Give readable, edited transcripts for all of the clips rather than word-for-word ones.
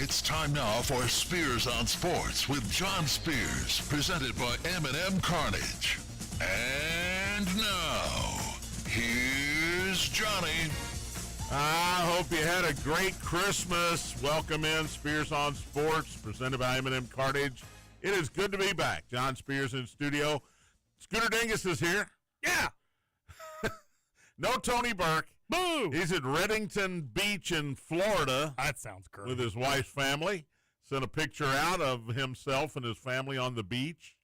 It's time now for Spears on Sports with John Spears, presented by M&M Carnage. And now, here's Johnny. I hope you had a great Christmas. Welcome in Spears on Sports, presented by M&M Carnage. It is good to be back. John Spears in studio. Scooter Dingus is here. Yeah. No Tony Burke. Boo! He's at Reddington Beach in Florida. That sounds great. With his wife's family. Sent a picture out of himself and his family on the beach.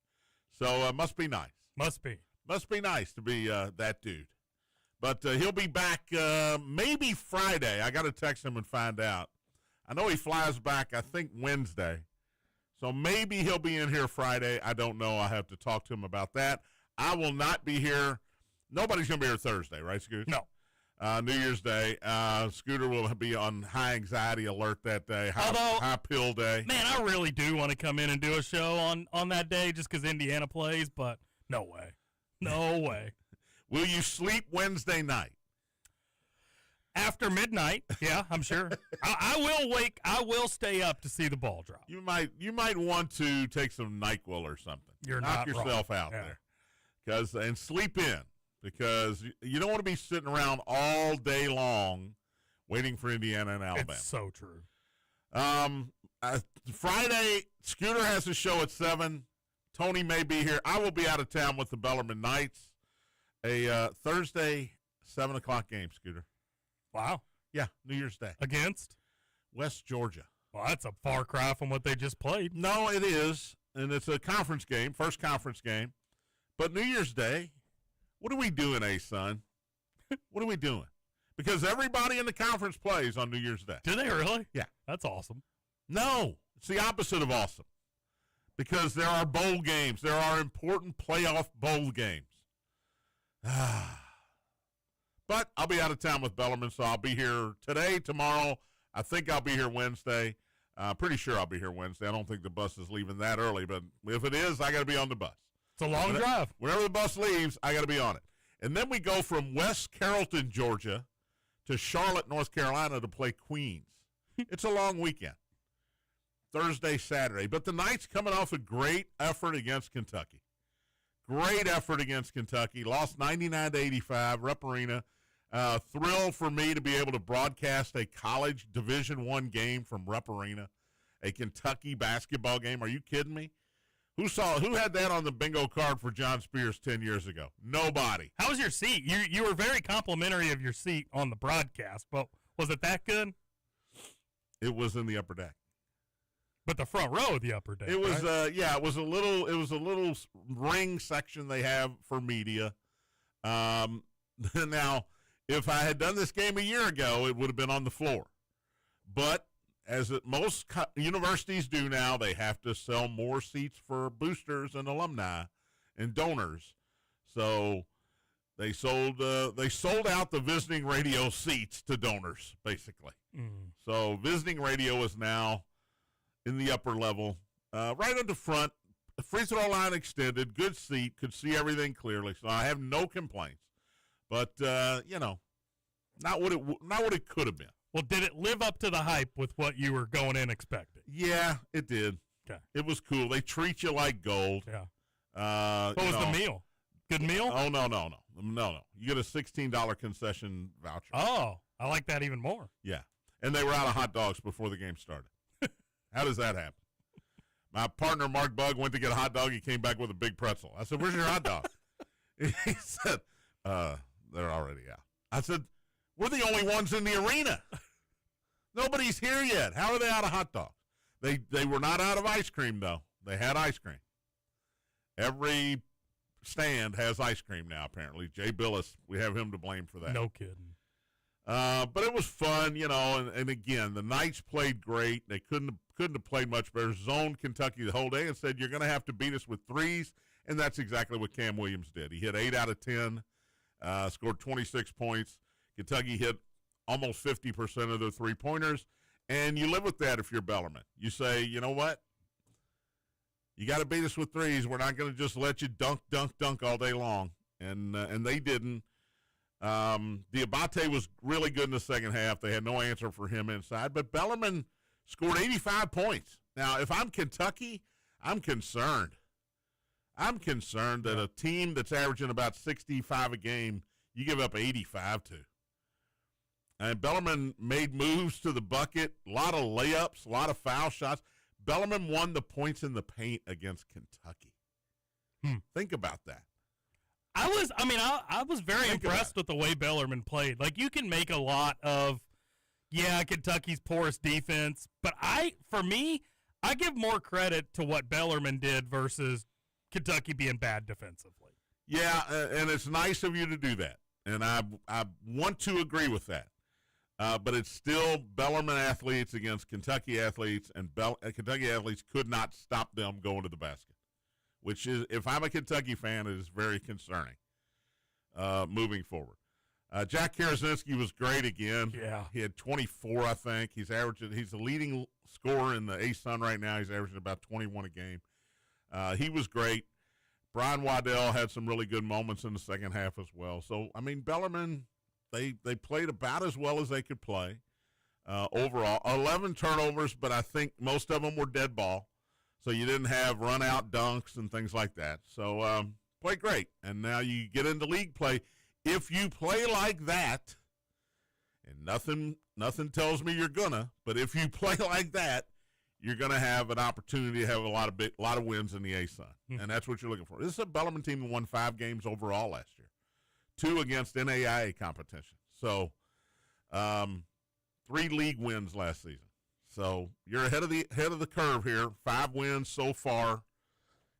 So must be nice. Must be. Must be nice to be that dude. But he'll be back maybe Friday. I got to text him and find out. I know he flies back, I think, Wednesday. So maybe he'll be in here Friday. I don't know. I have to talk to him about that. I will not be here. Nobody's going to be here Thursday, right, Scooter? No. New Year's Day. Scooter will be on high anxiety alert that day, high pill day. Man, I really do want to come in and do a show on that day just because Indiana plays, but no way. No way. Will you sleep Wednesday night? After midnight, yeah, I'm sure. I will stay up to see the ball drop. You might want to take some NyQuil or something. Knock yourself out there. And sleep in. Because you don't want to be sitting around all day long waiting for Indiana and Alabama. It's so true. Friday, Scooter has a show at 7. Tony may be here. I will be out of town with the Bellarmine Knights. A Thursday, 7 o'clock game, Scooter. Wow. Yeah, New Year's Day. Against? West Georgia. Well, that's a far cry from what they just played. No, it is. And it's a conference game, first conference game. But New Year's Day, what are we doing, son? What are we doing? Because everybody in the conference plays on New Year's Day. Do they really? Yeah. That's awesome. No, it's the opposite of awesome. Because there are bowl games. There are important playoff bowl games. But I'll be out of town with Bellarmine, so I'll be here today, tomorrow. I think I'll be here Wednesday. Pretty sure I'll be here Wednesday. I don't think the bus is leaving that early, but if it is, I got to be on the bus. It's a long drive. Whenever the bus leaves, I got to be on it. And then we go from West Carrollton, Georgia, to Charlotte, North Carolina to play Queens. It's a long weekend. Thursday, Saturday. But the Knights coming off a great effort against Kentucky. Great effort against Kentucky. Lost 99-85, Rupp Arena. Thrill for me to be able to broadcast a college Division I game from Rupp Arena, a Kentucky basketball game. Are you kidding me? Who had that on the bingo card for John Spears 10 years ago? Nobody. How was your seat? You were very complimentary of your seat on the broadcast, but was it that good? It was in the upper deck. But the front row of the upper deck. It was right? it was a little ring section they have for media. Now, if I had done this game a year ago, it would have been on the floor. But as most universities do now, they have to sell more seats for boosters and alumni and donors. So they sold out the visiting radio seats to donors, basically. Mm. So visiting radio is now in the upper level, right at the front, free throw line extended, good seat, could see everything clearly. So I have no complaints. But not what it could have been. Well, did it live up to the hype with what you were going in expecting? Yeah, it did. Okay. It was cool. They treat you like gold. Yeah. What was the meal? Good meal? Oh, no. You get a $16 concession voucher. Oh, I like that even more. Yeah. And they were out of hot dogs before the game started. How does that happen? My partner, Mark Bugg, went to get a hot dog. He came back with a big pretzel. I said, "Where's your hot dog?" He said, "They're already out." I said, "We're the only ones in the arena. Nobody's here yet. How are they out of hot dogs?" They were not out of ice cream, though. They had ice cream. Every stand has ice cream now, apparently. Jay Billis, we have him to blame for that. No kidding. But it was fun, and again, the Knights played great. They couldn't have played much better. Zoned Kentucky the whole day and said, "You're going to have to beat us with threes," and that's exactly what Cam Williams did. He hit 8 out of 10, scored 26 points. Kentucky hit almost 50% of their three-pointers, and you live with that if you're Bellarmine. You say, you know what? You got to beat us with threes. We're not going to just let you dunk all day long, and they didn't. Diabate was really good in the second half. They had no answer for him inside, but Bellarmine scored 85 points. Now, if I'm Kentucky, I'm concerned. I'm concerned that a team that's averaging about 65 a game, you give up 85 to. And Bellarmine made moves to the bucket, a lot of layups, a lot of foul shots. Bellarmine won the points in the paint against Kentucky. Think about that. I was very impressed with the way Bellarmine played. Like, you can make a lot of, Kentucky's porous defense, but for me, I give more credit to what Bellarmine did versus Kentucky being bad defensively. Yeah, and it's nice of you to do that, and I want to agree with that. But it's still Bellarmine athletes against Kentucky athletes, and Kentucky athletes could not stop them going to the basket, which is, if I'm a Kentucky fan, it is very concerning moving forward. Jack Karazinski was great again. Yeah. He had 24, I think. He's the leading scorer in the A-Sun right now. He's averaging about 21 a game. He was great. Brian Waddell had some really good moments in the second half as well. So, Bellarmine, they played about as well as they could play overall. 11 turnovers, but I think most of them were dead ball. So you didn't have run-out dunks and things like that. So played great. And now you get into league play. If you play like that, and nothing tells me you're gonna, but if you play like that, you're gonna have an opportunity to have a lot of wins in the A-Sun, and that's what you're looking for. This is a Bellarmine team that won 5 games overall last year, 2 against NAIA competition. So, 3 league wins last season. So you're ahead of the curve here. 5 wins so far,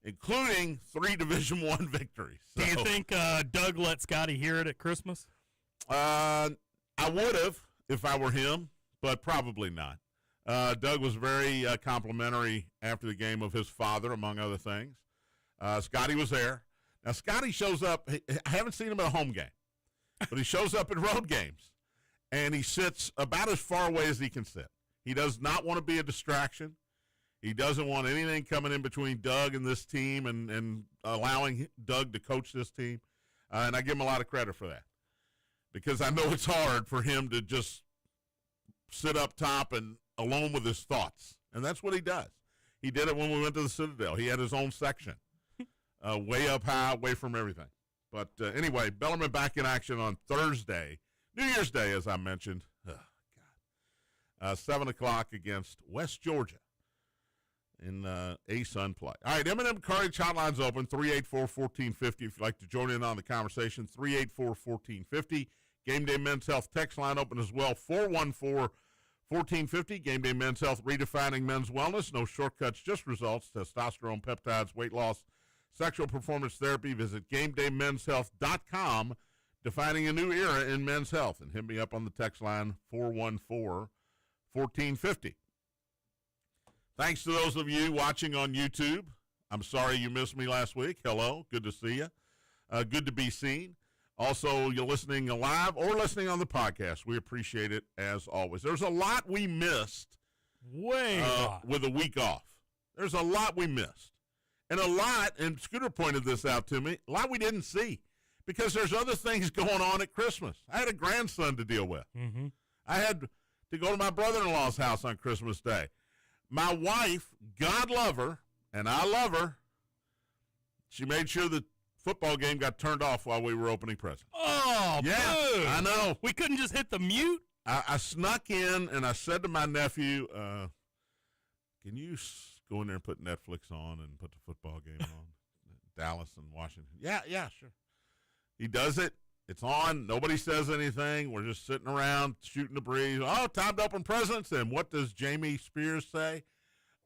including 3 Division I victories. So, do you think Doug let Scotty hear it at Christmas? I would have if I were him, but probably not. Doug was very complimentary after the game of his father, among other things. Scotty was there. Now, Scotty shows up. I haven't seen him at a home game, but he shows up at road games, and he sits about as far away as he can sit. He does not want to be a distraction. He doesn't want anything coming in between Doug and this team and allowing Doug to coach this team. And I give him a lot of credit for that, because I know it's hard for him to just sit up top and alone with his thoughts. And that's what he does. He did it when we went to the Citadel. He had his own section, way up high, away from everything. But anyway, Bellarmine back in action on Thursday, New Year's Day, as I mentioned. 7 o'clock against West Georgia in A-Sun play. All right, M&M Cartage Hotline's open, 384-1450 if you'd like to join in on the conversation, 384-1450. Game Day Men's Health text line open as well, 414-1450. Game Day Men's Health, redefining men's wellness. No shortcuts, just results. Testosterone, peptides, weight loss, sexual performance therapy. Visit GameDayMen'sHealth.com, defining a new era in men's health. And hit me up on the text line, 414-1450. Thanks to those of you watching on YouTube. I'm sorry you missed me last week. Hello, good to see you. Good to be seen. Also, you're listening live or listening on the podcast. We appreciate it as always. There's a lot we missed with a week off. There's a lot we missed. And a lot, and Scooter pointed this out to me, a lot we didn't see because there's other things going on at Christmas. I had a grandson to deal with. Mm-hmm. I had to go to my brother-in-law's house on Christmas Day. My wife, God love her, and I love her, she made sure the football game got turned off while we were opening presents. Oh, yeah, boo. I know. We couldn't just hit the mute? I snuck in, and I said to my nephew, can you go in there and put Netflix on and put the football game on? Dallas and Washington. Yeah, sure. He does it. It's on. Nobody says anything. We're just sitting around shooting the breeze. Oh, time to open presents. And what does Jamie Spears say?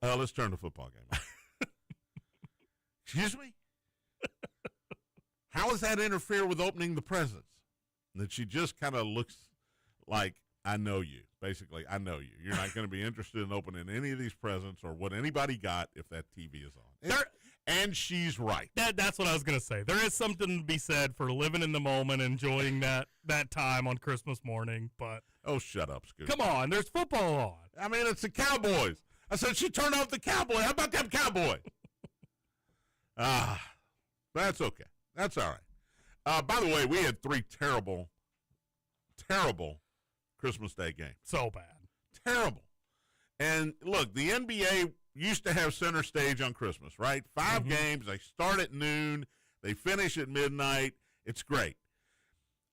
Let's turn the football game on. Excuse me? How does that interfere with opening the presents? And then she just kind of looks like, I know you. Basically, I know you. You're not going to be interested in opening any of these presents or what anybody got if that TV is on. And she's right. That's what I was going to say. There is something to be said for living in the moment, enjoying that time on Christmas morning. But oh, shut up, Scoot. Come on, there's football on. I mean, it's the Cowboys. I said she turned off the Cowboy. How about them Cowboy? That's okay. That's all right. By the way, we had 3 terrible, terrible Christmas Day games. So bad. Terrible. And look, the NBA used to have center stage on Christmas, right? 5 games. They start at noon. They finish at midnight. It's great.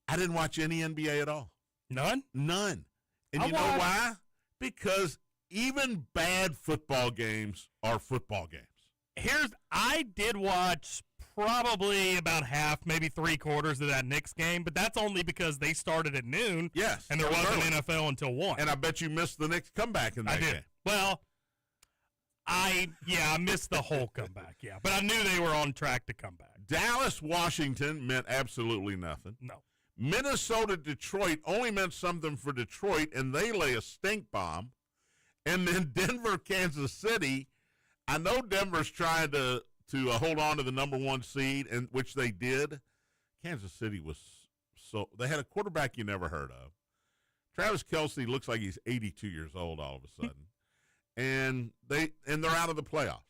I didn't watch any NBA at all. None? None. And you know why? Because even bad football games are football games. I did watch probably about half, maybe 3/4 of that Knicks game, but that's only because they started at noon. Yes. And there wasn't NFL until 1. And I bet you missed the Knicks comeback in that game. Well, I missed the whole comeback, yeah. But I knew they were on track to come back. Dallas, Washington meant absolutely nothing. No. Minnesota, Detroit only meant something for Detroit, and they lay a stink bomb. And then Denver, Kansas City. I know Denver's trying to hold on to the number 1 seed, and which they did. Kansas City was they had a quarterback you never heard of. Travis Kelce looks like he's 82 years old all of a sudden. and they're out of the playoffs.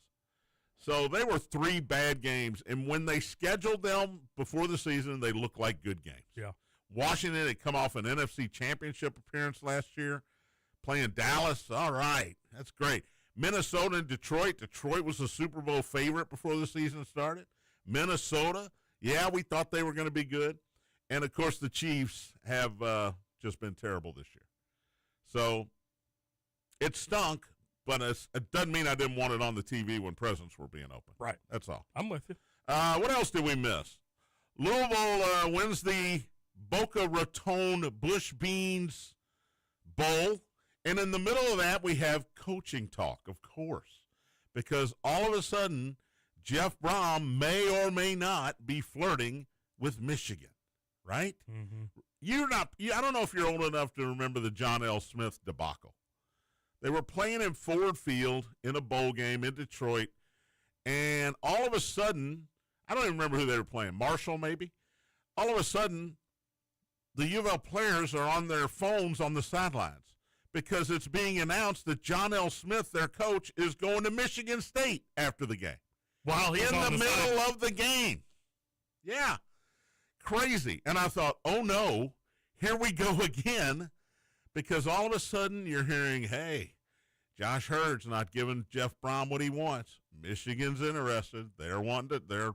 So they were 3 bad games, and when they scheduled them before the season, they looked like good games. Yeah. Washington had come off an NFC Championship appearance last year, playing Dallas. All right, that's great. Minnesota and Detroit. Detroit was a Super Bowl favorite before the season started. Minnesota, yeah, we thought they were going to be good. And, of course, the Chiefs have just been terrible this year. So it stunk, but it doesn't mean I didn't want it on the TV when presents were being opened. Right. That's all. I'm with you. What else did we miss? Louisville wins the Boca Raton Bush Beans Bowl. And in the middle of that, we have coaching talk, of course, because all of a sudden, Jeff Brom may or may not be flirting with Michigan, right? Mm-hmm. I don't know if you're old enough to remember the John L. Smith debacle. They were playing in Ford Field in a bowl game in Detroit, and all of a sudden, I don't even remember who they were playing, Marshall maybe? All of a sudden, the U of L players are on their phones on the sidelines, because it's being announced that John L. Smith, their coach, is going to Michigan State after the game. Wow, he's in on the middle of the game. Yeah. Crazy. And I thought, oh, no, here we go again, because all of a sudden you're hearing, hey, Josh Hurd's not giving Jeff Brom what he wants. Michigan's interested. They're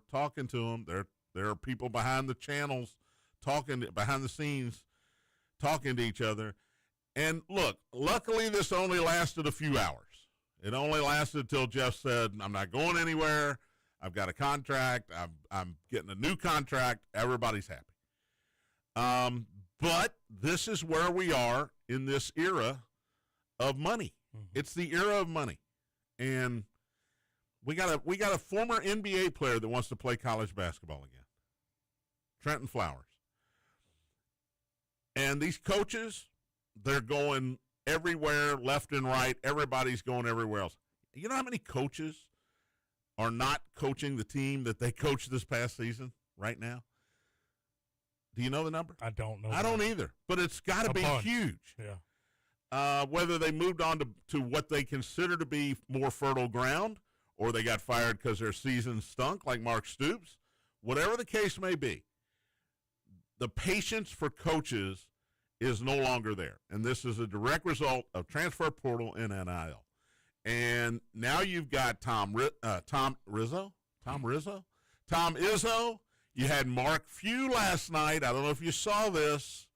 talking to him. There are people behind the channels behind the scenes talking to each other. And look, luckily this only lasted a few hours. It only lasted until Jeff said, I'm not going anywhere. I've got a contract. I'm getting a new contract. Everybody's happy. But this is where we are in this era of money. Mm-hmm. It's the era of money. And we got a former NBA player that wants to play college basketball again. Trenton Flowers. And these coaches, they're going everywhere, left and right. Everybody's going everywhere else. You know how many coaches are not coaching the team that they coached this past season right now? Do you know the number? I don't know. I don't either, but it's got to be huge. Yeah. Whether they moved on to what they consider to be more fertile ground, or they got fired because their season stunk, like Mark Stoops, whatever the case may be, the patience for coaches is no longer there. And this is a direct result of transfer portal and NIL. And now you've got Tom Izzo. You had Mark Few last night. I don't know if you saw this,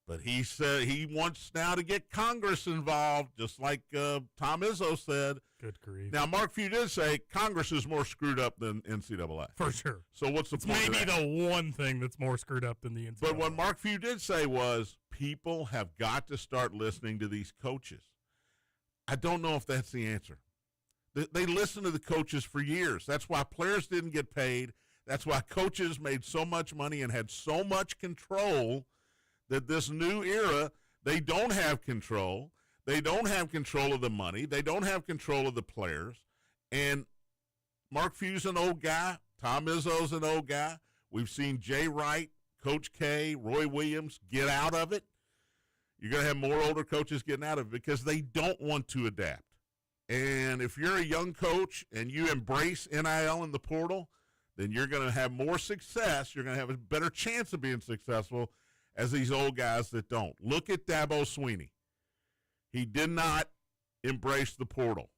but he said he wants now to get Congress involved, just like Tom Izzo said. Good grief. Now, Mark Few did say Congress is more screwed up than NCAA. For sure. So what's the point maybe of that? The one thing that's more screwed up than the NCAA. But what Mark Few did say was people have got to start listening to these coaches. I don't know if that's the answer. They listened to the coaches for years. That's why players didn't get paid. That's why coaches made so much money and had so much control that this new era, they don't have control. They don't have control of the money. They don't have control of the players. And Mark Few's an old guy. Tom Izzo's an old guy. We've seen Jay Wright, Coach K, Roy Williams get out of it. You're going to have more older coaches getting out of it because they don't want to adapt. And if you're a young coach and you embrace NIL in the portal, then you're going to have more success. You're going to have a better chance of being successful as these old guys that don't. Look at Dabo Swinney. He did not embrace the portal.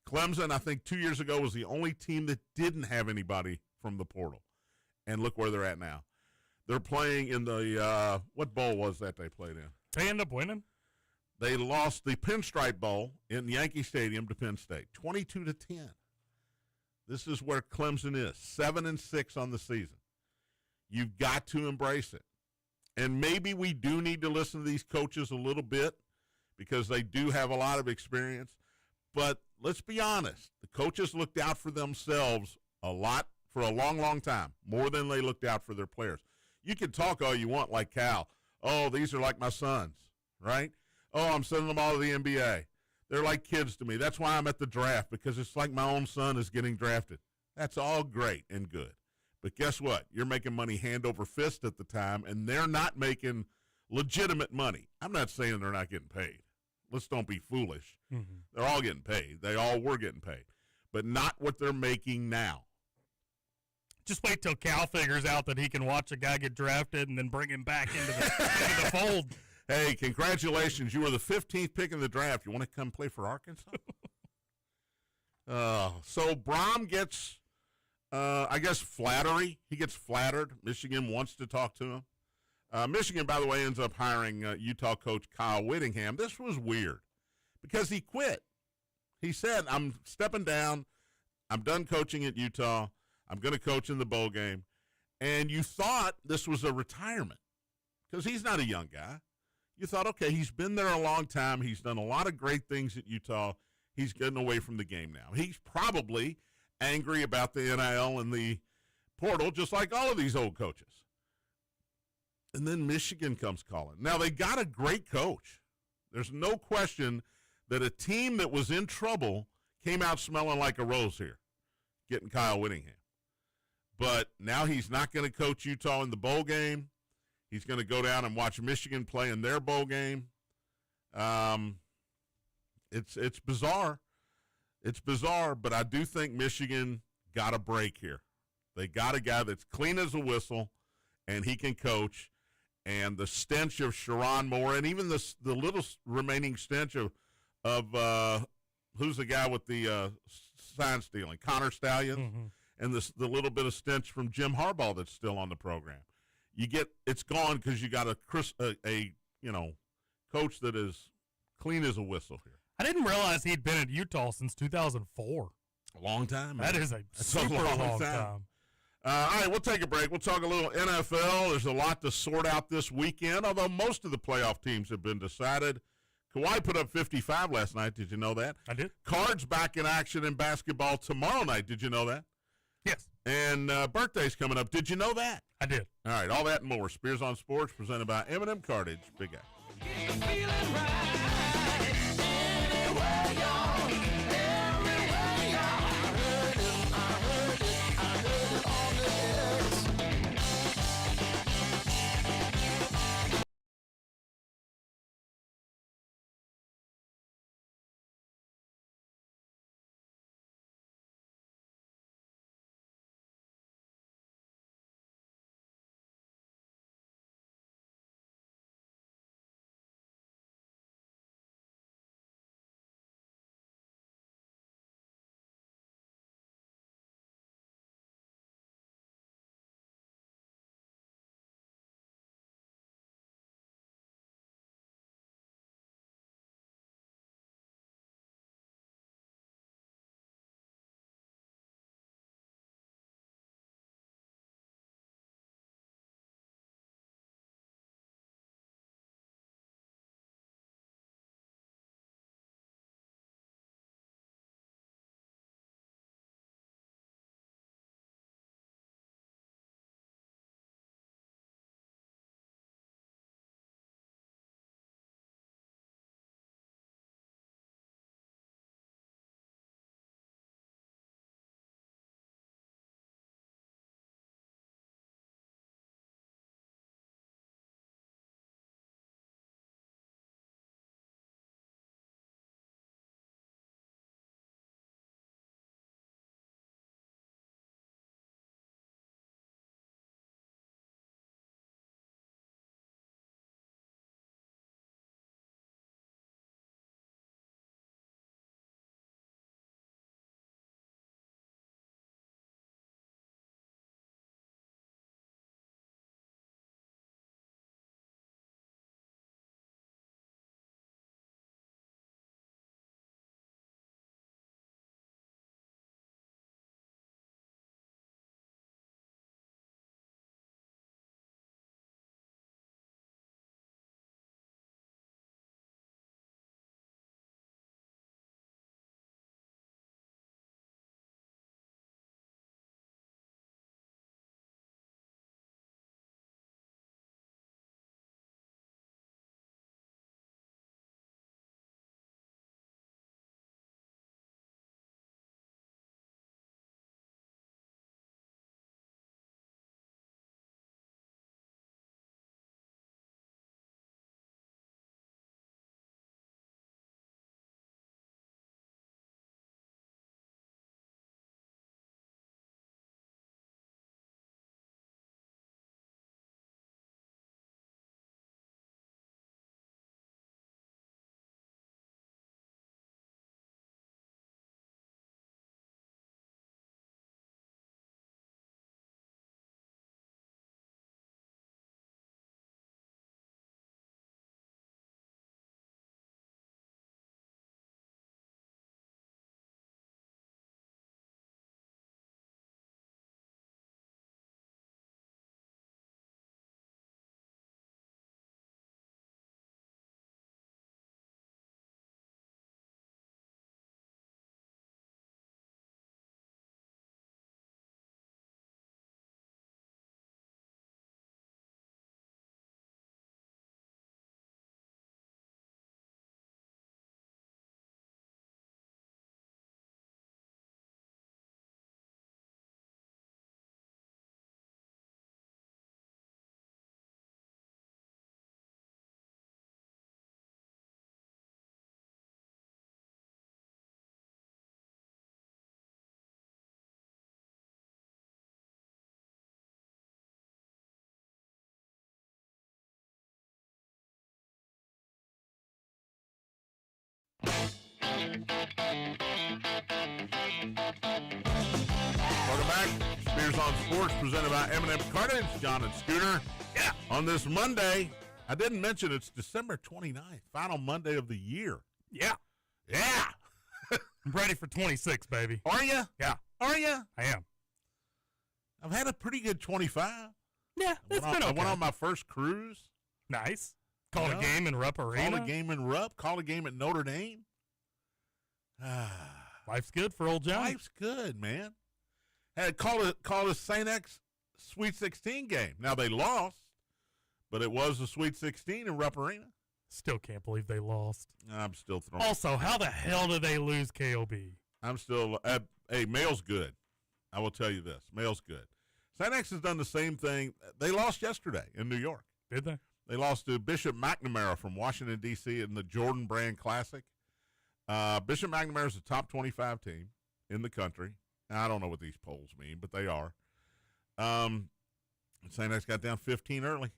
Clemson, I think 2 years ago, was the only team that didn't have anybody from the portal. And look where they're at now. They're playing in the, what bowl was that they played in? They end up winning. They lost the Pinstripe Bowl in Yankee Stadium to Penn State, 22-10. This is where Clemson is, 7-6 on the season. You've got to embrace it. And maybe we do need to listen to these coaches a little bit because they do have a lot of experience. But let's be honest, the coaches looked out for themselves a lot for a long, long time, more than they looked out for their players. You can talk all you want like Cal. Oh, these are like my sons, right? Oh, I'm sending them all to the NBA. They're like kids to me. That's why I'm at the draft, because it's like my own son is getting drafted. That's all great and good. But guess what? You're making money hand over fist at the time, and they're not making legitimate money. I'm not saying they're not getting paid. Let's don't be foolish. Mm-hmm. They're all getting paid. They all were getting paid. But not what they're making now. Just wait till Cal figures out that he can watch a guy get drafted and then bring him back into the fold. Hey, congratulations. You were the 15th pick in the draft. You want to come play for Arkansas? So Brom gets, I guess, flattery. He gets flattered. Michigan wants to talk to him. Michigan, by the way, ends up hiring Utah coach Kyle Whittingham. This was weird because he quit. He said, I'm stepping down. I'm done coaching at Utah. I'm going to coach in the bowl game. And you thought this was a retirement because he's not a young guy. You thought, okay, he's been there a long time. He's done a lot of great things at Utah. He's getting away from the game now. He's probably angry about the NIL and the portal, just like all of these old coaches. And then Michigan comes calling. Now, they got a great coach. There's no question that a team that was in trouble came out smelling like a rose here, getting Kyle Whittingham. But now he's not going to coach Utah in the bowl game. He's going to go down and watch Michigan play in their bowl game. It's bizarre. It's bizarre, but I do think Michigan got a break here. They got a guy that's clean as a whistle, and he can coach. And the stench of Sharon Moore, and even the little remaining stench of who's the guy with the sign stealing, Connor Stallions. Mm-hmm. And the little bit of stench from Jim Harbaugh that's still on the program. It's gone because you got a coach that is clean as a whistle here. I didn't realize he'd been at Utah since 2004. A long time, man. That is a super long time. All right, we'll take a break. We'll talk a little NFL. There's a lot to sort out this weekend, although most of the playoff teams have been decided. Kawhi put up 55 last night. Did you know that? I did. Cards back in action in basketball tomorrow night. Did you know that? Yes. And birthday's coming up. Did you know that? I did. All right, all that and more. Spears on Sports, presented by M&M Cartage. Big guy. Spears on Sports, presented by M&M Cartage, John and Scooter. Yeah. On this Monday, I didn't mention it's December 29th, final Monday of the year. Yeah. Yeah. I'm ready for 26, baby. Are you? Yeah. Are you? I am. I've had a pretty good 25. Yeah, it's been okay. I went on my first cruise. Nice. Called a game in Rupp Arena. Called a game in Rupp. Called a game at Notre Dame. Life's good for old John. Life's good, man. Had called a St. X Sweet 16 game. Now they lost, but it was a Sweet 16 in Rupp Arena. Still can't believe they lost. I'm still throwing. Also, how the hell did they lose KOB? I'm still. Hey, Mail's good. I will tell you this. Mail's good. St. X has done the same thing. They lost yesterday in New York. Did they? They lost to Bishop McNamara from Washington, D.C. in the Jordan Brand Classic. Bishop McNamara is a top 25 team in the country. Now, I don't know what these polls mean, but they are. St. X got down 15 early.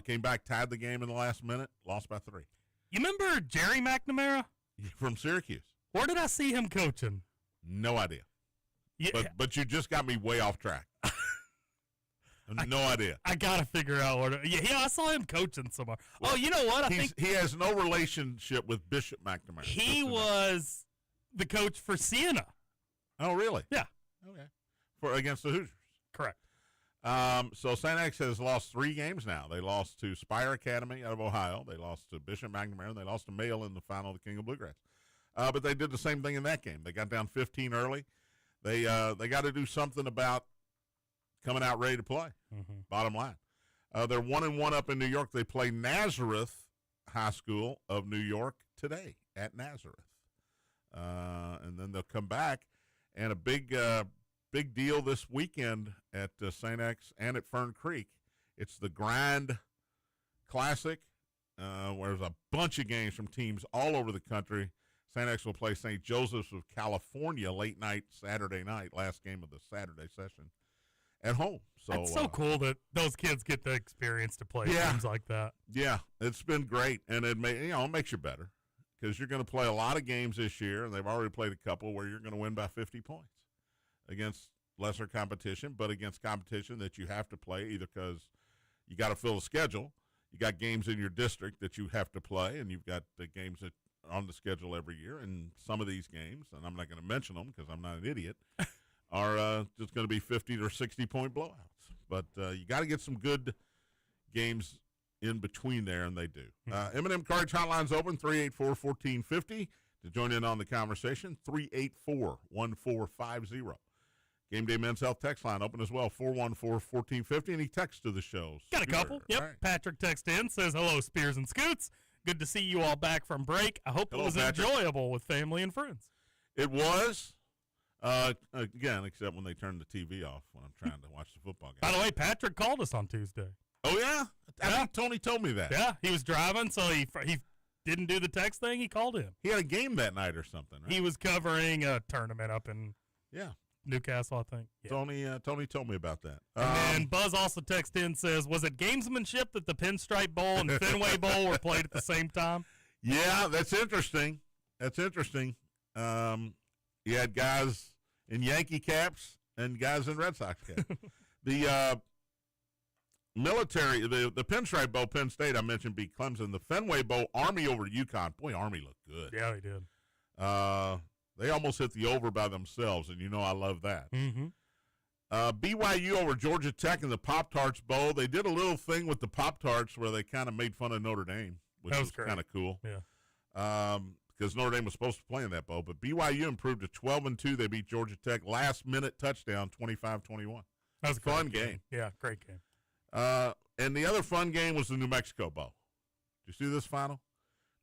Came back, tied the game in the last minute, lost by 3. You remember Jerry McNamara? From Syracuse. Where did I see him coaching? No idea. Yeah. But you just got me way off track. No idea. I got to figure out where. Yeah, I saw him coaching somewhere. Well, you know what? I think he has no relationship with Bishop McNamara. He was the coach for Siena. Oh, really? Yeah. Okay. Against the Hoosiers. Correct. So St. X has lost 3 games now. They lost to Spire Academy out of Ohio. They lost to Bishop McNamara, and they lost to Mail in the final of the King of Bluegrass. But they did the same thing in that game. They got down 15 early. They got to do something about coming out ready to play. Mm-hmm. Bottom line. They're 1-1 up in New York. They play Nazareth High School of New York today at Nazareth. And then they'll come back. And a big deal this weekend at St. X and at Fern Creek. It's the Grind Classic, where there's a bunch of games from teams all over the country. St. X will play St. Joseph's of California late night, Saturday night, last game of the Saturday session at home. So it's so cool that those kids get the experience to play games like that. Yeah, it's been great, and it makes you better because you're going to play a lot of games this year, and they've already played a couple where you're going to win by 50 points against lesser competition, but against competition that you have to play either because you got to fill the schedule. You got games in your district that you have to play, and you've got the games that are on the schedule every year. And some of these games, and I'm not going to mention them because I'm not an idiot, are just going to be 50 or 60-point blowouts. But you got to get some good games in between there, and they do. M&M Cartage Hotline's open, 384-1450. To join in on the conversation, 384-1450. Game Day Men's Health text line open as well, 414-1450. Any text to the shows? Got a couple. Yep. Right. Patrick text in, says, hello, Spears and Scoots. Good to see you all back from break. I hope it was Patrick. enjoyable with family and friends. It was. Again, except when they turned the TV off when I'm trying to watch the football game. By the way, Patrick called us on Tuesday. Oh, yeah? I think Tony told me that. Yeah, he was driving, so he didn't do the text thing. He called in. He had a game that night or something, right? He was covering a tournament up in Newcastle, I think. Yeah. Tony told me about that. And then Buzz also texted in, says, was it gamesmanship that the Pinstripe Bowl and Fenway Bowl were played at the same time? Yeah, that's interesting. You had guys in Yankee caps and guys in Red Sox caps. The military, the Pinstripe Bowl, Penn State, I mentioned, beat Clemson. The Fenway Bowl, Army over UConn. Boy, Army looked good. Yeah, they did. They almost hit the over by themselves, and you know I love that. Mm-hmm. BYU over Georgia Tech in the Pop-Tarts Bowl. They did a little thing with the Pop-Tarts where they kind of made fun of Notre Dame, which was kind of cool. Yeah. Because Notre Dame was supposed to play in that bowl. But BYU improved to 12-2. They beat Georgia Tech. Last-minute touchdown, 25-21. That was a fun game. Yeah, great game. And the other fun game was the New Mexico Bowl. Did you see this final?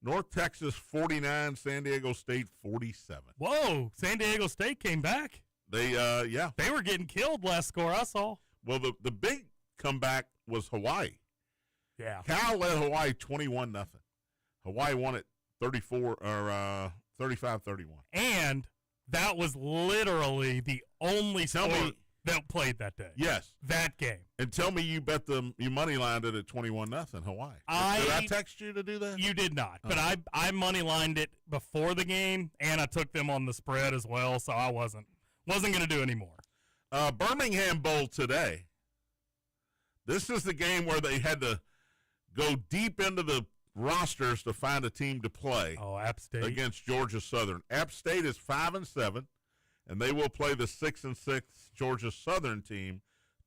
North Texas 49, San Diego State 47. Whoa, San Diego State came back. They were getting killed last score I saw. Well, the big comeback was Hawaii. Yeah. Cal led Hawaii 21-0. Hawaii won it 35-31. And that was literally the only sport that played that day. Yes. That game. And tell me you bet you money lined it at 21-0 Hawaii. Did I text you to do that? You did not. But I money lined it before the game, and I took them on the spread as well, so I wasn't going to do any more. Birmingham Bowl today. This is the game where they had to go deep into the rosters to find a team to play. Oh, App State against Georgia Southern. App State is 5-7, and they will play the 6-6 Georgia Southern team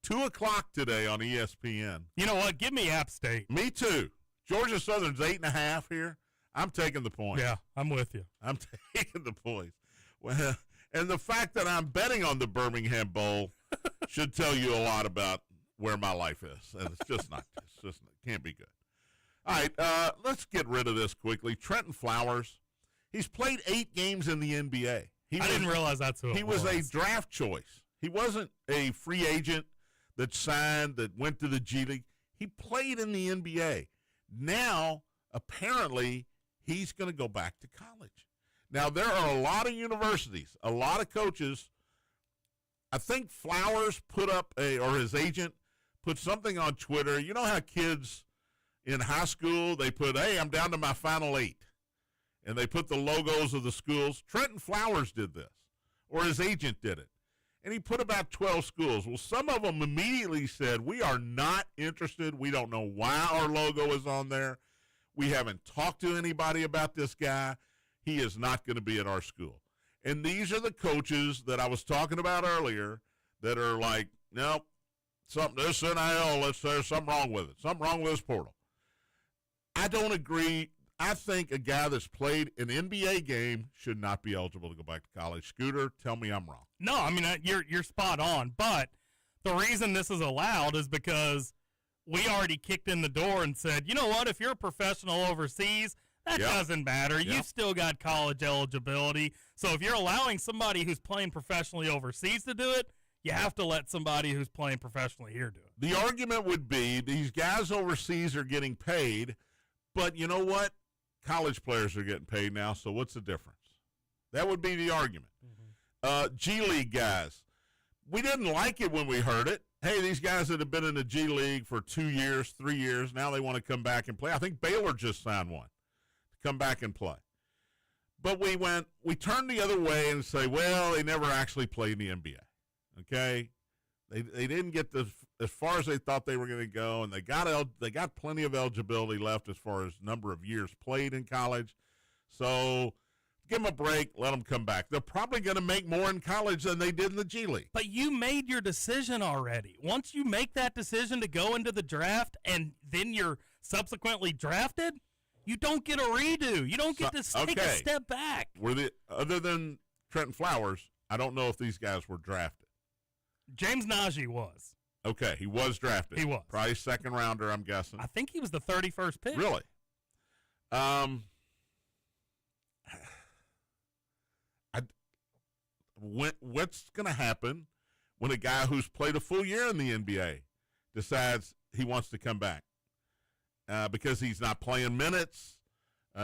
2:00 today on ESPN. You know what? Give me App State. Me too. Georgia Southern's 8.5 here. I'm taking the points. Yeah, I'm with you. I'm taking the points. Well, and the fact that I'm betting on the Birmingham Bowl should tell you a lot about where my life is, and it's just not. Can't be good. All right, let's get rid of this quickly. Trenton Flowers, he's played 8 games in the NBA. I didn't realize that's who he was. A draft choice. He wasn't a free agent that signed, that went to the G League. He played in the NBA. Now, apparently, he's going to go back to college. Now, there are a lot of universities, a lot of coaches. I think Flowers put up or his agent put something on Twitter. You know how kids in high school, they put, hey, I'm down to my final 8. And they put the logos of the schools. Trenton Flowers did this, or his agent did it. And he put about 12 schools. Well, some of them immediately said, we are not interested. We don't know why our logo is on there. We haven't talked to anybody about this guy. He is not going to be at our school. And these are the coaches that I was talking about earlier that are like, nope, this NIL, there's something wrong with it. Something wrong with this portal. I don't agree. I think a guy that's played an NBA game should not be eligible to go back to college. Scooter, tell me I'm wrong. No, I mean, you're spot on. But the reason this is allowed is because we already kicked in the door and said, you know what, if you're a professional overseas, that doesn't matter. You've still got college eligibility. So if you're allowing somebody who's playing professionally overseas to do it, you have to let somebody who's playing professionally here do it. The argument would be these guys overseas are getting paid, but you know what? College players are getting paid now, so what's the difference? That would be the argument. Mm-hmm. G League guys, we didn't like it when we heard it. Hey, these guys that have been in the G League for 2 years, 3 years, now they want to come back and play. I think Baylor just signed one to come back and play. But we turned the other way and say, well, they never actually played in the NBA. Okay? They didn't get as far as they thought they were going to go, and they got plenty of eligibility left as far as number of years played in college. So give them a break, let them come back. They're probably going to make more in college than they did in the G League. But you made your decision already. Once you make that decision to go into the draft and then you're subsequently drafted, you don't get a redo. You don't get to take a step back. Other than Trenton Flowers, I don't know if these guys were drafted. James Najee was. Okay, he was drafted. He was. Probably second rounder, I'm guessing. I think he was the 31st pick. Really? What's going to happen when a guy who's played a full year in the NBA decides he wants to come back? Because he's not playing minutes.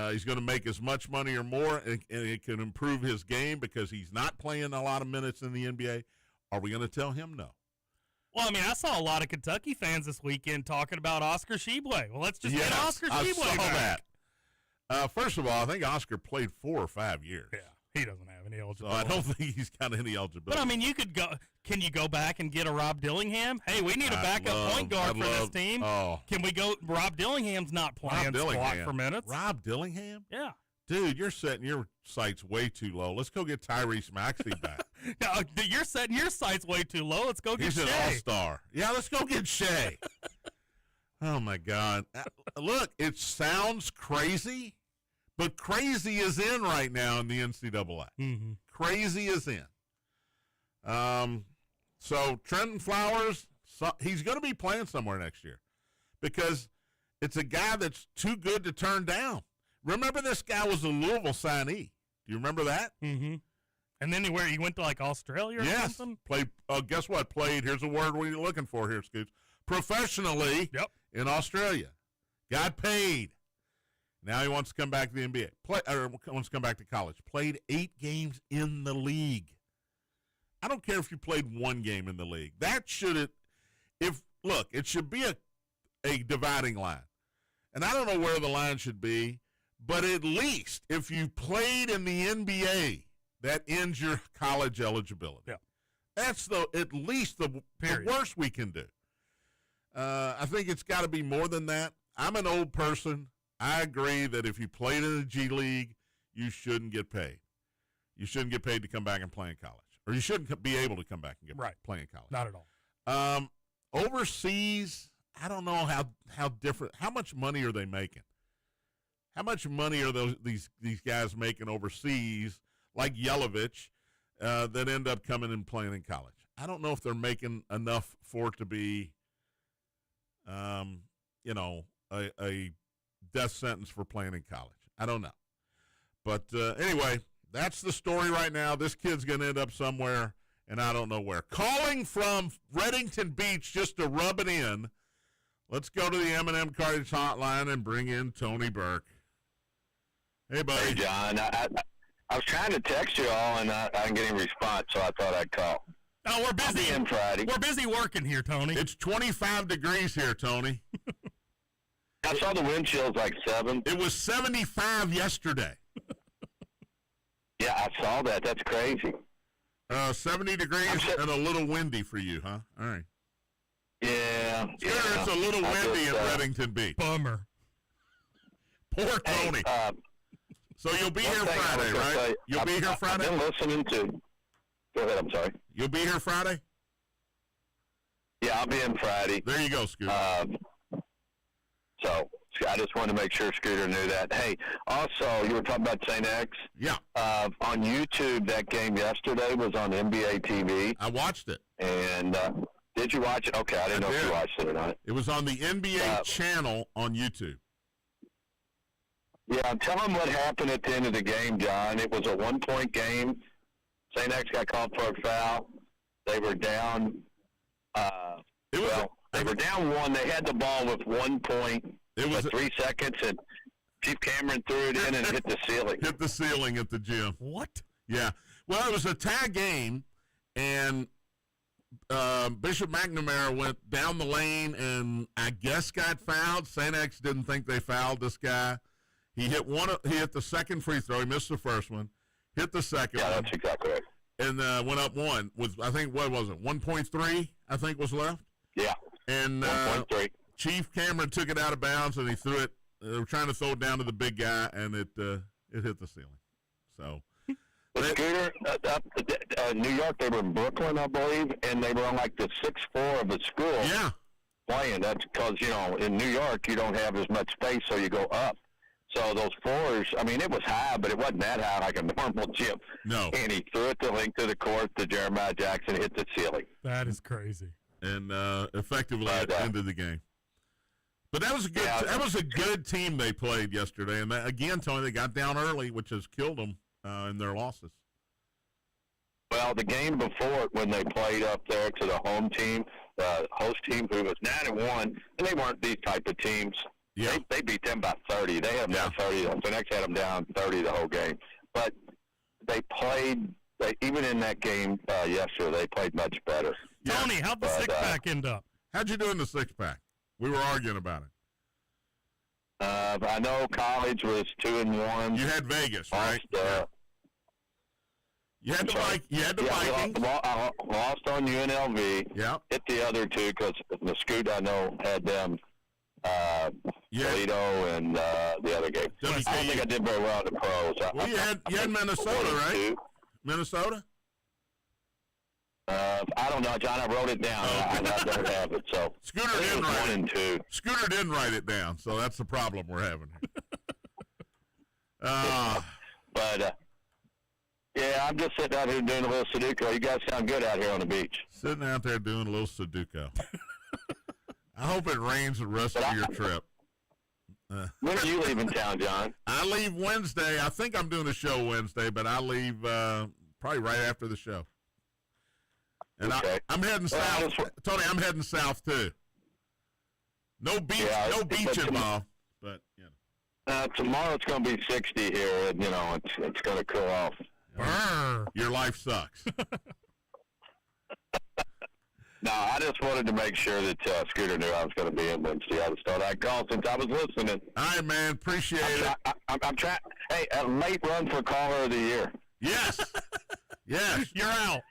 He's going to make as much money or more, and it can improve his game because he's not playing a lot of minutes in the NBA. Are we going to tell him no? Well, I mean, I saw a lot of Kentucky fans this weekend talking about Oscar Tshiebwe. Well, let's just get Oscar Tshiebwe back. That. First of all, I think Oscar played 4 or 5 years. Yeah, he doesn't have any eligibility. So I don't think he's got any eligibility. But, I mean, you could go. Can you go back and get a Rob Dillingham? Hey, we need a backup point guard for this team. Oh. Can we go? Rob Dillingham's not playing squat for minutes. Rob Dillingham? Yeah. Dude, you're setting your sights way too low. Let's go get Tyrese Maxey back. No, you're setting your sights way too low. Let's go get Shea. He's an all-star. Yeah, let's go get Shea. Oh, my God. Look, it sounds crazy, but crazy is in right now in the NCAA. Mm-hmm. Crazy is in. So Trenton Flowers, he's going to be playing somewhere next year because it's a guy that's too good to turn down. Remember, this guy was a Louisville signee. Do you remember that? Mm-hmm. And then he went to like Australia or something? Played, guess what? Played, here's a word we're looking for here, Scoots. Professionally in Australia. Got paid. Now he wants to come back to the NBA. Wants to come back to college. Played 8 games in the league. I don't care if you played 1 game in the league. It should be a dividing line. And I don't know where the line should be, but at least if you played in the NBA, that ends your college eligibility. Yeah. That's at least the worst we can do. I think it's got to be more than that. I'm an old person. I agree that if you played in a G League, you shouldn't get paid. You shouldn't get paid to come back and play in college. Or you shouldn't be able to come back and play in college. Not at all. Overseas, I don't know how different. How much money are they making? How much money are these guys making overseas, like Yelovich, that end up coming and playing in college? I don't know if they're making enough for it to be, a death sentence for playing in college. I don't know. But anyway, that's the story right now. This kid's going to end up somewhere, and I don't know where. Calling from Reddington Beach just to rub it in. Let's go to the M&M Cartage hotline and bring in Tony Burke. Hey, buddy. Hey, John. I was trying to text you all, and I didn't get any response, so I thought I'd call. Oh, we're busy. I'll be in Friday. We're busy working here, Tony. It's 25 degrees here, Tony. I saw the wind chill's like 7. It was 75 yesterday. Yeah, I saw that. That's crazy. 70 degrees and a little windy for you, huh? All right. Yeah. Sure, it's a little windy in Reddington Beach. Bummer. Poor Tony. So you'll be here Friday, right? You'll be here Friday? I've been listening to. Go ahead, I'm sorry. You'll be here Friday? Yeah, I'll be in Friday. There you go, Scooter. So I just wanted to make sure Scooter knew that. Hey, also, you were talking about St. X. Yeah. On YouTube, that game yesterday was on NBA TV. I watched it. And did you watch it? Okay, I didn't know if you watched it or not. It was on the NBA channel on YouTube. Yeah, tell them what happened at the end of the game, John. It was a 1-point game. St. X got called for a foul. They were down. They were down 1. They had the ball with 1 point. It was 3 seconds, and Chief Cameron threw it in and hit the ceiling. Hit the ceiling at the gym. What? Yeah. Well, it was a tie game, and Bishop McNamara went down the lane and I guess got fouled. St. X didn't think they fouled this guy. He hit the second free throw. He missed the first one. Hit the second one. Yeah, that's exactly right. And went up 1 with, I think, what was it, 1.3, I think was left? Yeah. And 1.3. Chief Cameron took it out of bounds, and he threw it. They were trying to throw it down to the big guy, and it hit the ceiling. So, Scooter, New York, they were in Brooklyn, I believe, and they were on like the 6th floor of a school. Yeah. Playing. That's because, in New York, you don't have as much space, so you go up. So those floors, I mean, it was high, but it wasn't that high like a normal gym. No. And he threw it the length of the court to Jeremiah Jackson, hit the ceiling. That is crazy. And effectively ended the game. But that was a good team they played yesterday. And again, Tony, they got down early, which has killed them in their losses. Well, the game before it, when they played up there to the home team, the host team, who was 9-1, and they weren't these type of teams. Yeah. They beat them by 30. They had them down 30. The next had them down 30 the whole game. But they played, even in that game yesterday, they played much better. Yeah. Tony, how'd the six-pack end up? How'd you do in the six-pack? We were arguing about it. I know college was 2-1. You had Vegas, right? You had the Vikings. I lost on UNLV. Yeah. Hit the other two because the Scoot, I know, had them. Toledo and the other game. I don't think I did very well in the pros. Well, you had Minnesota, right? Minnesota? I don't know, John. I wrote it down. Oh, okay. I don't have it. So Scooter didn't write 1 and 2. Scooter didn't write it down, so that's the problem we're having. But yeah, I'm just sitting out here doing a little Sudoku. You guys sound good out here on the beach. Sitting out there doing a little Sudoku. I hope it rains the rest of your trip. When are you leaving town, John? I leave Wednesday. I think I'm doing a show Wednesday, but I leave probably right after the show. And okay. I'm heading south. Tony, I'm heading south too. No beach, beach involved, but tomorrow it's going to be 60 here, and it's going to cool off. Your life sucks. No, I just wanted to make sure that Scooter knew I was going to be in Wednesday. I just thought I'd call since I was listening. All right, man. Appreciate it. I'm trying. Hey, a late run for caller of the year. Yes. Yes, You're out.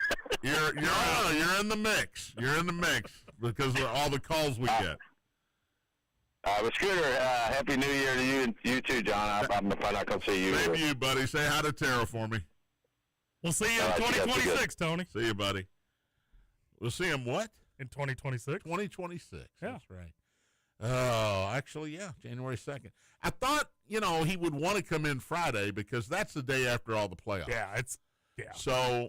You're in the mix. You're in the mix because of all the calls we get. But Scooter, Happy New Year to you and you too, John. I'm probably not going to see you. Same to you, buddy. Say hi to Tara for me. We'll see you in 2026, Tony. See you, buddy. We'll see him what? In 2026. 2026. Yeah. That's right. Oh, actually, yeah, January 2nd. I thought, he would want to come in Friday because that's the day after all the playoffs. Yeah. So,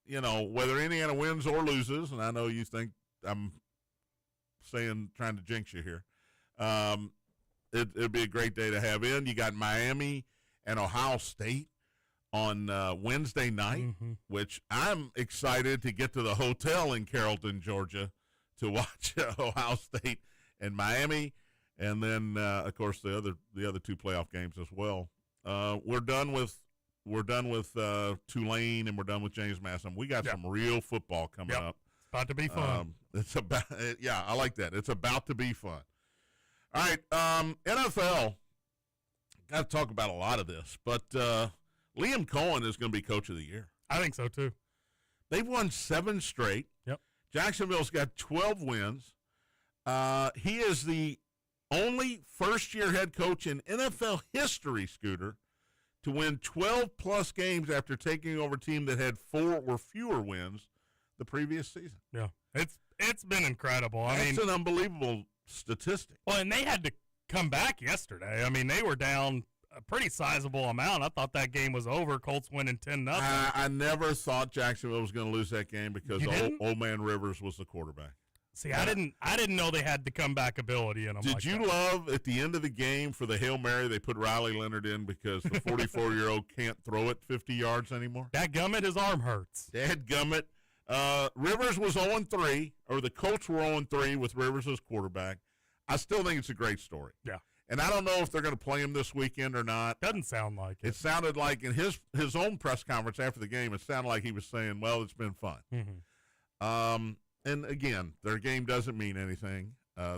whether Indiana wins or loses, and I know you think I'm trying to jinx you here, it'd be a great day to have in. You got Miami and Ohio State on Wednesday night, which I'm excited to get to the hotel in Carrollton, Georgia, to watch Ohio State and Miami, and then of course the other two playoff games as well. We're done with Tulane, and we're done with James Madison. We got some real football coming up. It's about to be fun. I like that. It's about to be fun. All right, NFL. Got to talk about a lot of this, but Liam Cohen is going to be Coach of the Year. I think so too. They've won 7 straight. Yep. Jacksonville's got 12 wins. He is the only first-year head coach in NFL history, Scooter, to win 12-plus games after taking over a team that had 4 or fewer wins the previous season. Yeah, it's been incredible. That's an unbelievable statistic. Well, and they had to come back yesterday. I mean, they were down a pretty sizable amount. I thought that game was over. Colts winning 10-0. I never thought Jacksonville was going to lose that game because old man Rivers was the quarterback. See, I didn't know they had the comeback ability in them. Did you love at the end of the game for the Hail Mary they put Riley Leonard in because the 44-year-old can't throw it 50 yards anymore? Dadgummit, his arm hurts. Dadgummit. Rivers was 0-3, or the Colts were 0-3 with Rivers as quarterback. I still think it's a great story. Yeah. And I don't know if they're going to play him this weekend or not. Doesn't sound like it. It sounded like in his own press conference after the game, it sounded like he was saying, well, it's been fun. Mm-hmm. And again, their game doesn't mean anything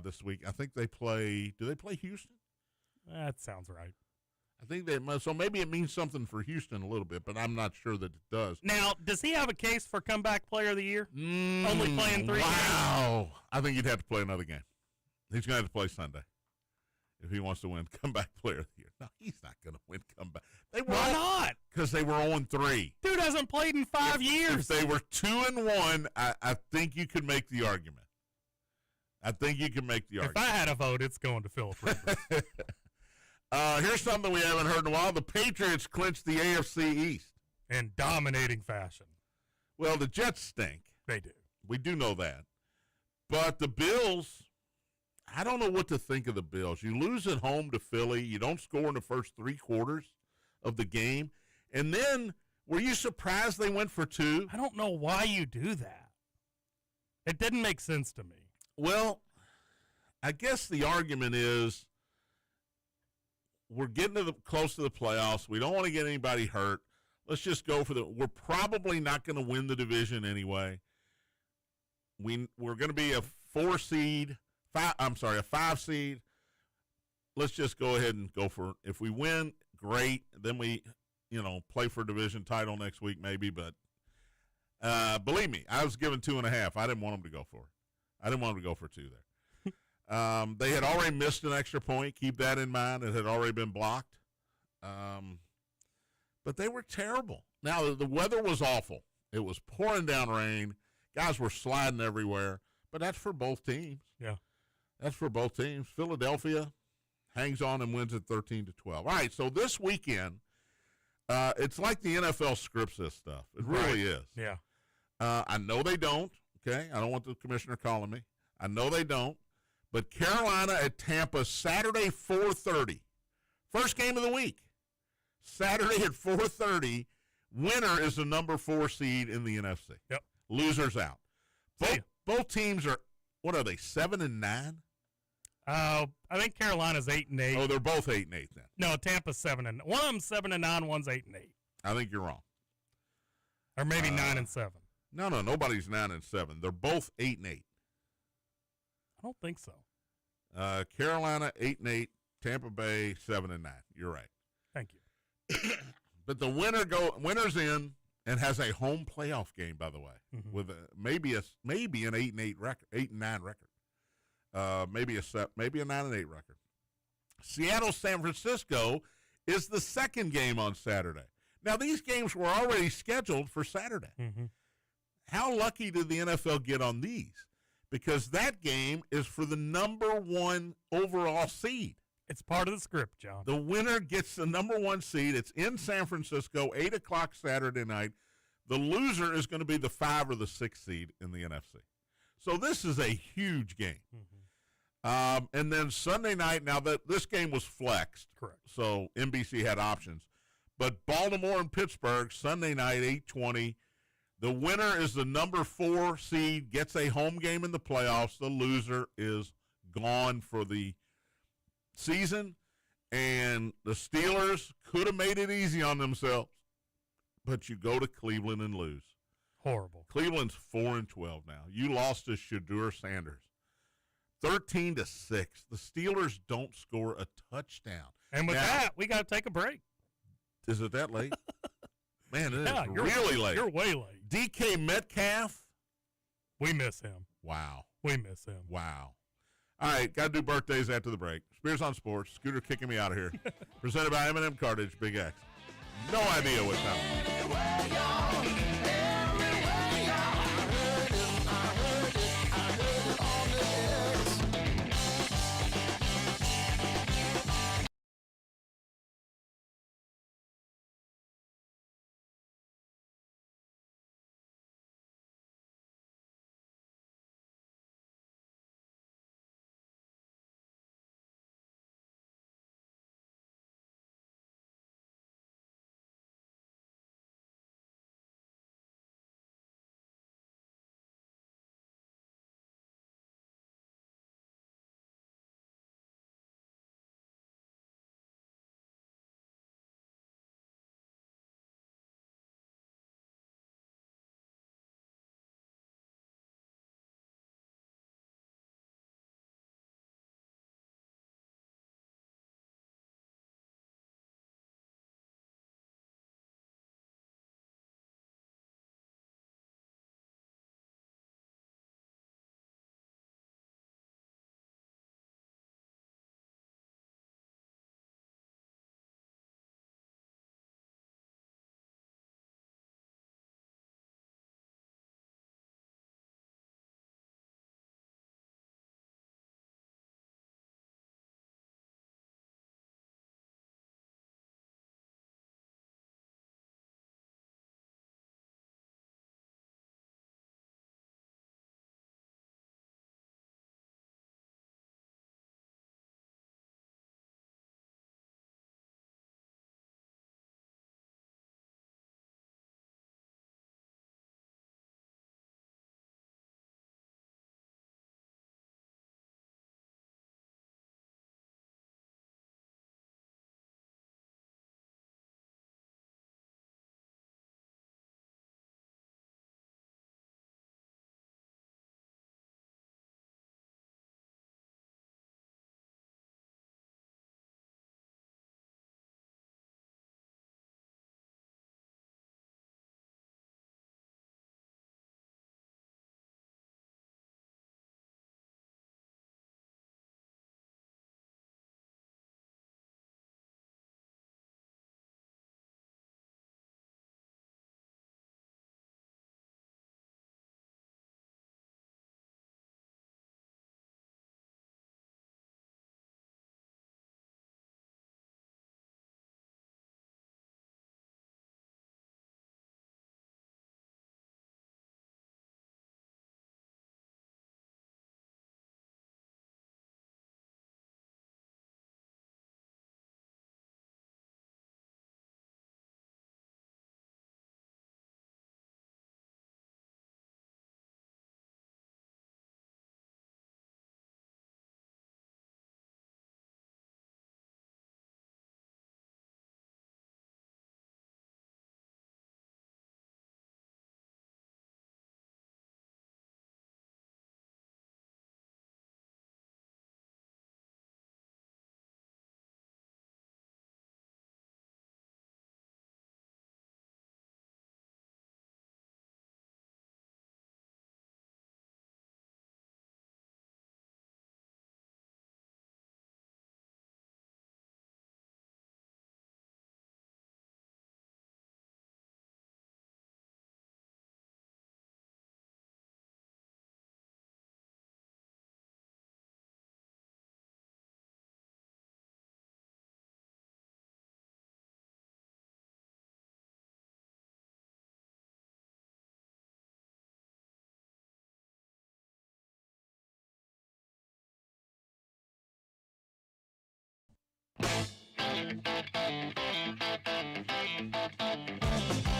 this week. I think they play – do they play Houston? That sounds right. I think they must. So maybe it means something for Houston a little bit, but I'm not sure that it does. Now, does he have a case for comeback player of the year? Only playing 3 games? Wow. I think he'd have to play another game. He's going to have to play Sunday if he wants to win comeback player of the year. No, he's not going to win comeback. Why not? Because they were 0-3. Dude hasn't played in 5 years. If they were 2-1, I think you could make the argument. If I had a vote, it's going to Philip Rivers. Here's something we haven't heard in a while. The Patriots clinched the AFC East. In dominating fashion. Well, the Jets stink. They do. We do know that. But the Bills, I don't know what to think of the Bills. You lose at home to Philly. You don't score in the first 3 quarters of the game. And then, were you surprised they went for 2? I don't know why you do that. It didn't make sense to me. Well, I guess the argument is we're getting close to the playoffs. We don't want to get anybody hurt. Let's just go for we're probably not going to win the division anyway. We're going to be a 5 seed. Let's just go ahead and go for it. If we win, great. Then we, play for a division title next week maybe. But believe me, I was given 2.5. I didn't want them to go for it. I didn't want them to go for 2 there. They had already missed an extra point. Keep that in mind. It had already been blocked. But they were terrible. Now, the weather was awful. It was pouring down rain. Guys were sliding everywhere. But that's for both teams. Yeah. That's for both teams. Philadelphia hangs on and wins at 13-12. All right, so this weekend, it's like the NFL scripts this stuff. It really is. Yeah. I know they don't, okay? I don't want the commissioner calling me. I know they don't. But Carolina at Tampa, Saturday, 4:30. First game of the week. Saturday at 4:30. Winner is the number 4 seed in the NFC. Yep. Losers out. Both teams are, what are they, 7-9? I think Carolina's 8-8. Oh, they're both 8-8 then. No, Tampa's 7-9. One of them's 7-9, one's 8-8. I think you're wrong. Or maybe 9-7. No, nobody's 9-7. They're both 8-8. I don't think so. Carolina 8-8, Tampa Bay 7-9. You're right. Thank you. But the winner's in, and has a home playoff game, by the way, with maybe an 8-8 record, 8-9 record, maybe a 9-8 record. Seattle, San Francisco is the second game on Saturday. Now, these games were already scheduled for Saturday. How lucky did the NFL get on these? Because that game is for the number 1 overall seed. It's part of the script, John. The winner gets the number 1 seed. It's in San Francisco, 8 o'clock Saturday night. The loser is going to be the 5 or the 6 seed in the NFC. So this is a huge game. And then Sunday night, now that this game was flexed. Correct. So NBC had options. But Baltimore and Pittsburgh, Sunday night, 8:20. The winner is the number 4 seed, gets a home game in the playoffs. The loser is gone for the season. And the Steelers could have made it easy on themselves. But you go to Cleveland and lose. Horrible. Cleveland's 4-12 now. You lost to Shadur Sanders. 13-6. The Steelers don't score a touchdown. And with that, we got to take a break. Is it that late? Man, it is you're really late. You're way late. DK Metcalf. We miss him. Wow. We miss him. Wow. All right, got to do birthdays after the break. Spears on Sports. Scooter kicking me out of here. Presented by M&M Cartage, Big X. No idea what's happening.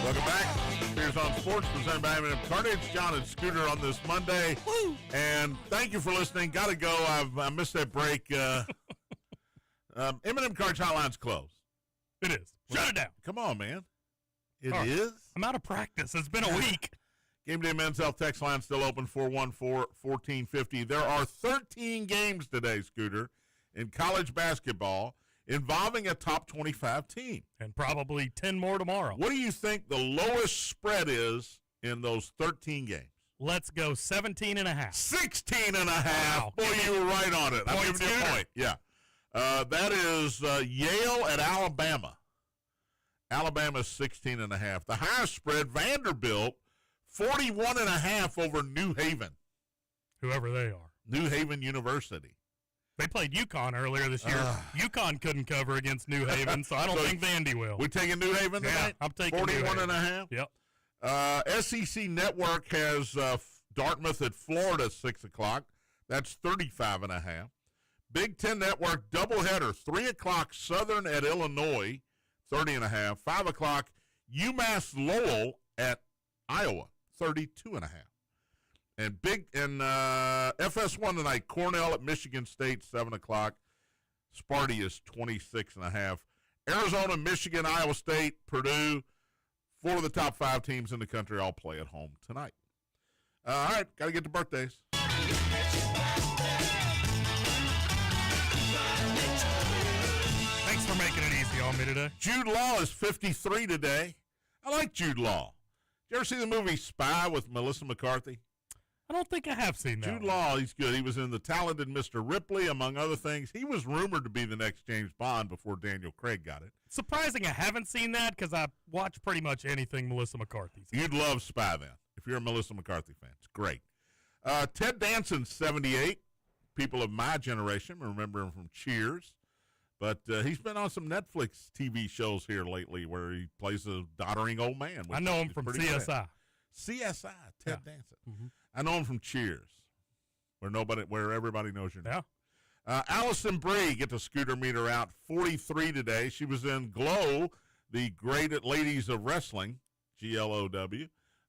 Welcome back. Spears on Sports, presented by M&M Carnage. John and Scooter on this Monday. Woo! And thank you for listening. Got to go. I missed that break. M&M Carnage Hotline's closed. It is. Shut it down. Come on, man. It All right. is? I'm out of practice. It's been a week. Gameday Men's Health text line still open, 414-1450. There are 13 games today, Scooter, in college basketball involving a top 25 team. And probably 10 more tomorrow. What do you think the lowest spread is in those 13 games? Let's go 17 and a half. 16 and a half. Wow. Boy, you were right on it. I'm Point giving you a Scooter. point. Yeah. That is Yale at Alabama. Alabama's 16 and a half. The highest spread, Vanderbilt, 41 and a half over New Haven. Whoever they are. New Haven University. They played UConn earlier this year. UConn couldn't cover against New Haven, so I don't So think Vandy will. We taking New Haven tonight? I'm taking 41 New and a half? Yep. SEC Network has Dartmouth at Florida at 6 o'clock. That's 35 and a half. Big Ten Network doubleheader, 3 o'clock Southern at Illinois, 30 and a half. 5 o'clock UMass Lowell at Iowa, 32 and a half. And FS1 tonight, Cornell at Michigan State, 7 o'clock. Sparty is 26 and a half. Arizona, Michigan, Iowa State, Purdue, 4 of the top 5 teams in the country all play at home tonight. All right, got to get to birthdays. Thanks for making it easy on me today. Jude Law is 53 today. I like Jude Law. Did you ever see the movie Spy with Melissa McCarthy? I don't think I have seen that. Jude one. Law, he's good. He was in The Talented Mr. Ripley, among other things. He was rumored to be the next James Bond before Daniel Craig got it. Surprising I haven't seen that because I watch pretty much anything Melissa McCarthy's. You'd love Spy then, if you're a Melissa McCarthy fan. It's great. Ted Danson's 78. People of my generation remember him from Cheers. But he's been on some Netflix TV shows here lately where he plays a doddering old man. I know him from CSI. CSI, Ted Danson. Mm-hmm. I know him from Cheers, where everybody knows your name. Yeah. Allison Brie, get the scooter meter out, 43 today. She was in Glow, the Great Ladies of Wrestling, GLOW.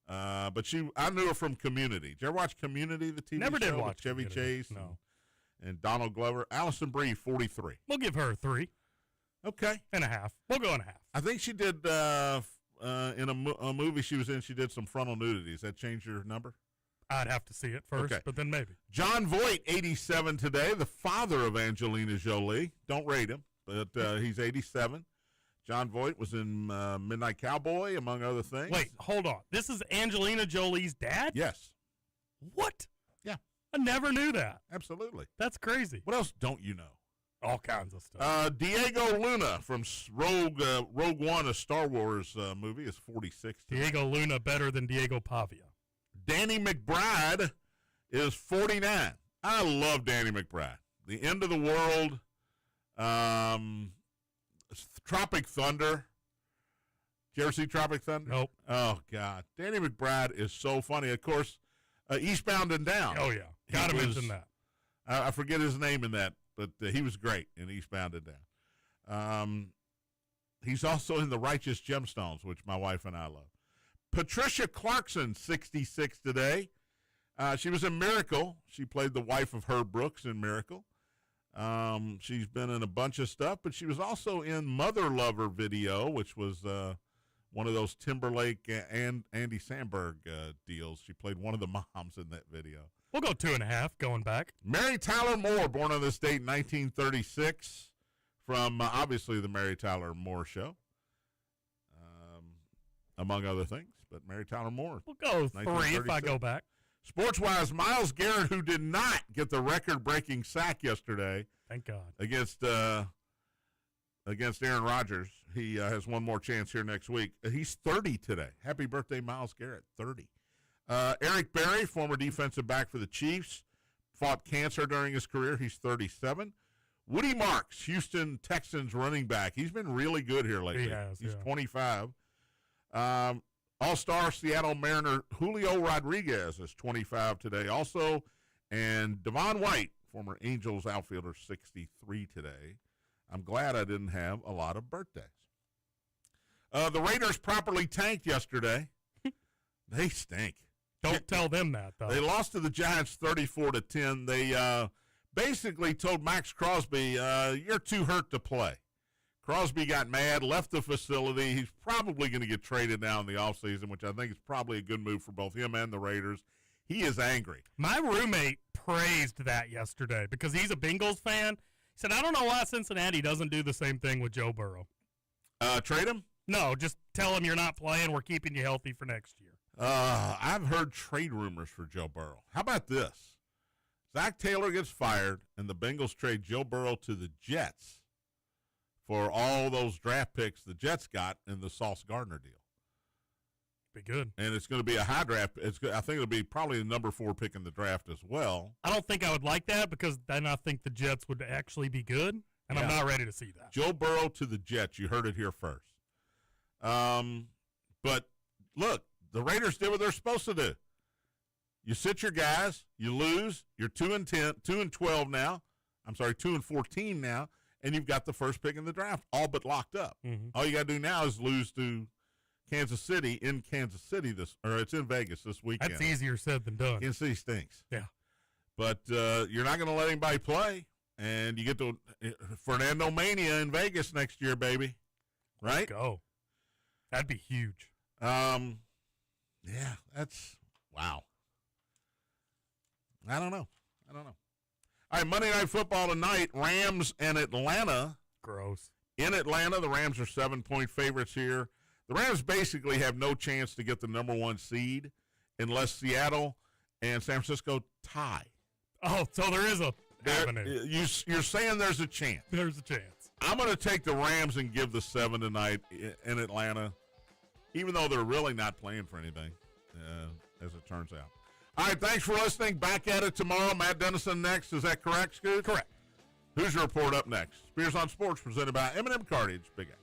But I knew her from Community. Did you ever watch Community, the TV Never show? did watch with Chevy Community. Chase No. and Donald Glover. Allison Brie, 43. We'll give her 3 Okay. and a half. We'll go and a half. I think she did, in a movie she was in, she did some frontal nudity. Does that change your number? I'd have to see it first, Okay. but then maybe. John Voight, 87 today, the father of Angelina Jolie. Don't rate him, but he's 87. John Voight was in Midnight Cowboy, among other things. Wait, hold on. This is Angelina Jolie's dad? Yes. What? Yeah. I never knew that. Absolutely. That's crazy. What else don't you know? All kinds of stuff. Diego Luna from Rogue One, a Star Wars movie, is 46 today. Diego Luna better than Diego Pavia. Danny McBride is 49. I love Danny McBride. The End of the World, Tropic Thunder. Did you ever see Tropic Thunder? Nope. Oh, God. Danny McBride is so funny. Of course, Eastbound and Down. Oh, yeah. Got to mention that. I forget his name in that, but he was great in Eastbound and Down. He's also in The Righteous Gemstones, which my wife and I love. Patricia Clarkson, 66 today. She was in Miracle. She played the wife of Herb Brooks in Miracle. She's been in a bunch of stuff, but she was also in Mother Lover video, which was one of those Timberlake and Andy Samberg deals. She played one of the moms in that video. We'll go 2.5 going back. Mary Tyler Moore, born on this date in 1936, from obviously the Mary Tyler Moore Show, among other things. But Mary Tyler Moore. We'll go 3 if I go back. Sports-wise, Myles Garrett, who did not get the record-breaking sack yesterday Thank God. against Aaron Rodgers, he has one more chance here next week. He's 30 today. Happy birthday, Myles Garrett, 30. Eric Berry, former defensive back for the Chiefs, fought cancer during his career. He's 37. Woody Marks, Houston Texans running back. He's been really good here lately. He has, He's yeah. 25. All-star Seattle Mariner Julio Rodriguez is 25 today also. And Devon White, former Angels outfielder, 63 today. I'm glad I didn't have a lot of birthdays. The Raiders properly tanked yesterday. They stink. Don't tell them that, though. They lost to the Giants 34-10. They basically told Max Crosby, you're too hurt to play. Crosby got mad, left the facility. He's probably going to get traded now in the offseason, which I think is probably a good move for both him and the Raiders. He is angry. My roommate praised that yesterday because he's a Bengals fan. He said, I don't know why Cincinnati doesn't do the same thing with Joe Burrow. Trade him? No, just tell him you're not playing. We're keeping you healthy for next year. I've heard trade rumors for Joe Burrow. How about this? Zach Taylor gets fired, and the Bengals trade Joe Burrow to the Jets for all those draft picks the Jets got in the Sauce Gardner deal. Be good. And it's going to be a high draft. I think it'll be probably the number 4 pick in the draft as well. I don't think I would like that because then I think the Jets would actually be good, and I'm not ready to see that. Joe Burrow to the Jets. You heard it here first. But look, the Raiders did what they're supposed to do. You sit your guys, you lose, you're 2-10, 2-12 now. I'm sorry, 2-14 now, and you've got the first pick in the draft all but locked up. Mm-hmm. All you got to do now is lose to Kansas City in Kansas City it's in Vegas this weekend. That's easier said than done. Kansas City stinks. Yeah. But you're not going to let anybody play, and you get to Fernando Mania in Vegas next year, baby. Right? Let's go. That'd be huge. Yeah, that's wow. I don't know. All right, Monday Night Football tonight, Rams and Atlanta. Gross. In Atlanta, the Rams are 7-point favorites here. The Rams basically have no chance to get the number 1 seed unless Seattle and San Francisco tie. Oh, so there is a avenue. You're saying there's a chance. There's a chance. I'm going to take the Rams and give the 7 tonight in Atlanta, even though they're really not playing for anything, as it turns out. All right, thanks for listening. Back at it tomorrow. Matt Dennison next. Is that correct, Scoot? Correct. Who's your report up next? Spears on Sports presented by M&M Cartage. Big X.